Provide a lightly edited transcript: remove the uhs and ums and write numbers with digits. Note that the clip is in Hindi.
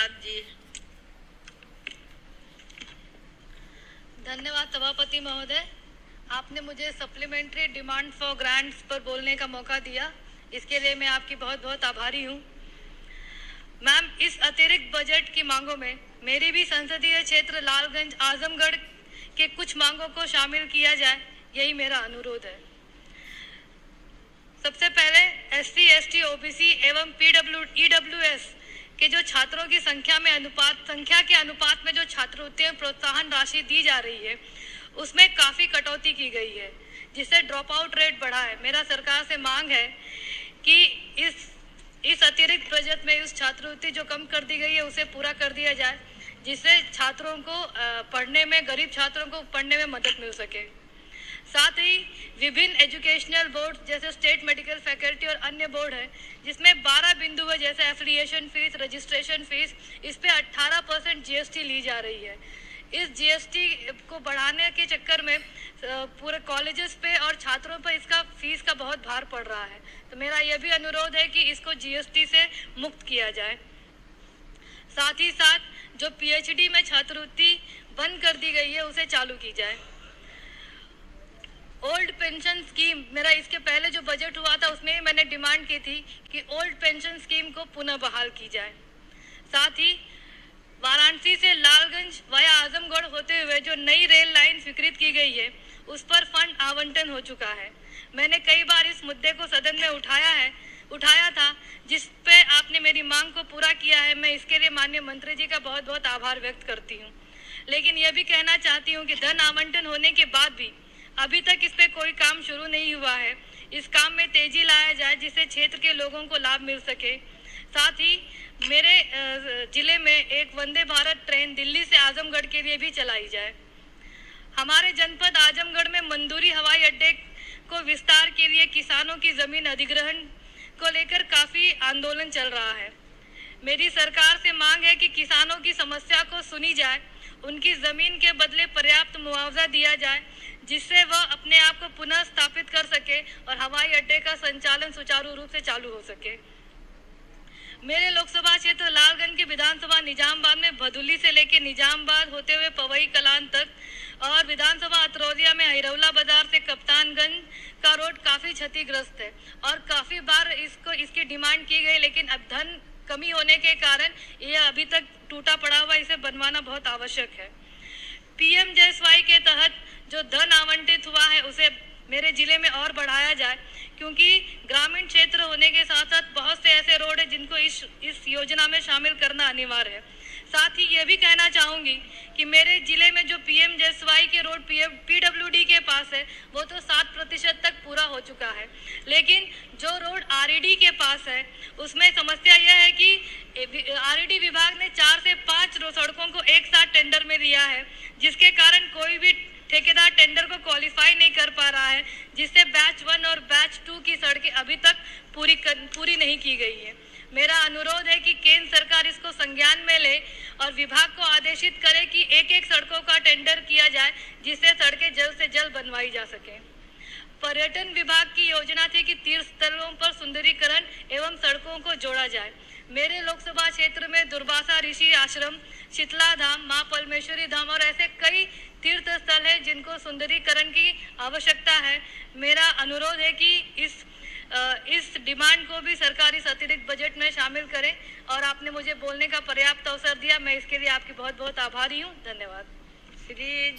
प्रसाद जी। धन्यवाद सभापति महोदय, आपने मुझे सप्लीमेंट्री डिमांड फॉर ग्रांट्स पर बोलने का मौका दिया, इसके लिए मैं आपकी बहुत बहुत आभारी हूँ। मैम, इस अतिरिक्त बजट की मांगों में मेरी भी संसदीय क्षेत्र लालगंज आजमगढ़ के कुछ मांगों को शामिल किया जाए, यही मेरा अनुरोध है। सबसे पहले SC, ST, OBC एवं EWS के जो छात्रों की संख्या के अनुपात में जो छात्रवृत्ति प्रोत्साहन राशि दी जा रही है, उसमें काफ़ी कटौती की गई है, जिससे ड्रॉप आउट रेट बढ़ा है। मेरा सरकार से मांग है कि इस अतिरिक्त बजट में उस छात्रवृत्ति जो कम कर दी गई है उसे पूरा कर दिया जाए, जिससे छात्रों को गरीब छात्रों को पढ़ने में मदद मिल सके। साथ ही विभिन्न एजुकेशनल बोर्ड जैसे स्टेट मेडिकल फैकल्टी और अन्य बोर्ड है, जिसमें 12 बिंदु है, जैसे एफिलिएशन फीस, रजिस्ट्रेशन फीस, इस पे 18% GST ली जा रही है। इस GST को बढ़ाने के चक्कर में पूरे कॉलेजेस पे और छात्रों पर इसका फीस का बहुत भार पड़ रहा है। तो मेरा यह भी अनुरोध है कि इसको GST से मुक्त किया जाए। साथ ही साथ जो PhD में छात्रवृत्ति बंद कर दी गई है उसे चालू की जाए। ओल्ड पेंशन स्कीम, मेरा इसके पहले जो बजट हुआ था उसमें मैंने डिमांड की थी कि ओल्ड पेंशन स्कीम को पुनः बहाल की जाए। साथ ही वाराणसी से लालगंज वाया आजमगढ़ होते हुए जो नई रेल लाइन स्वीकृत की गई है, उस पर फंड आवंटन हो चुका है। मैंने कई बार इस मुद्दे को सदन में उठाया था, जिस पे आपने मेरी मांग को पूरा किया है। मैं इसके लिए माननीय मंत्री जी का बहुत बहुत आभार व्यक्त करती हूँ। लेकिन यह भी कहना चाहती हूँ कि धन आवंटन होने के बाद भी अभी तक इस पे कोई काम शुरू नहीं हुआ है। इस काम में तेजी लाया जाए, जिससे क्षेत्र के लोगों को लाभ मिल सके। साथ ही मेरे जिले में एक वंदे भारत ट्रेन दिल्ली से आजमगढ़ के लिए भी चलाई जाए। हमारे जनपद आजमगढ़ में मंदूरी हवाई अड्डे को विस्तार के लिए किसानों की जमीन अधिग्रहण को लेकर काफी आंदोलन चल रहा है। मेरी सरकार से मांग है कि किसानों की समस्या को सुनी जाए, उनकी जमीन के बदले पर्याप्त मुआवजा दिया जाए, जिससे वह अपने आप को पुनः स्थापित कर सके और हवाई अड्डे का संचालन सुचारू रूप से चालू हो सके। मेरे लोकसभा क्षेत्र लालगंज के विधानसभा निजामबाद में भदुली से लेकर निजामबाद होते हुए पवई कलान तक और विधानसभा अतरौलिया में हिरौला बाजार से कप्तानगंज का रोड काफी क्षतिग्रस्त है और काफी बार इसकी डिमांड की गई, लेकिन अब धन कमी होने के कारण यह अभी तक टूटा पड़ा हुआ, इसे बनवाना बहुत आवश्यक है। PMJSY के तहत जो धन आवंटित हुआ है उसे मेरे जिले में और बढ़ाया जाए, क्योंकि ग्रामीण क्षेत्र होने के साथ साथ बहुत से ऐसे रोड है जिनको इस योजना में शामिल करना अनिवार्य है। साथ ही ये भी कहना चाहूँगी कि मेरे जिले में जो PMJSY के रोड PWD के पास है वो तो 7% तक पूरा हो चुका है, लेकिन जो रोड RED के पास है उसमें समस्या यह है कि RED विभाग ने 4 से 5 सड़कों को एक साथ टेंडर में लिया है, जिसके कारण कोई भी ठेकेदार टेंडर को क्वालिफाई नहीं कर पा रहा है, जिससे बैच 1 और बैच 2 की सड़कें अभी तक पूरी नहीं की गई है। मेरा अनुरोध है कि केंद्र सरकार इसको संज्ञान में ले और विभाग को आदेशित करे कि एक सड़कों का टेंडर किया जाए, जिससे सड़कें जल्द से जल्द बनवाई जा सके। पर्यटन विभाग की योजना थी कि तीर्थ स्थलों पर सुंदरीकरण एवं सड़कों को जोड़ा जाए। मेरे लोकसभा क्षेत्र में दुर्वासा ऋषि आश्रम, शीतला धाम, माँ परमेश्वरी धाम और ऐसे कई तीर्थ स्थल है जिनको सुंदरीकरण की आवश्यकता है। मेरा अनुरोध है कि इस डिमांड को भी सरकार इस अतिरिक्त बजट में शामिल करें और आपने मुझे बोलने का पर्याप्त अवसर दिया, मैं इसके लिए आपकी बहुत बहुत आभारी हूँ। धन्यवाद। श्री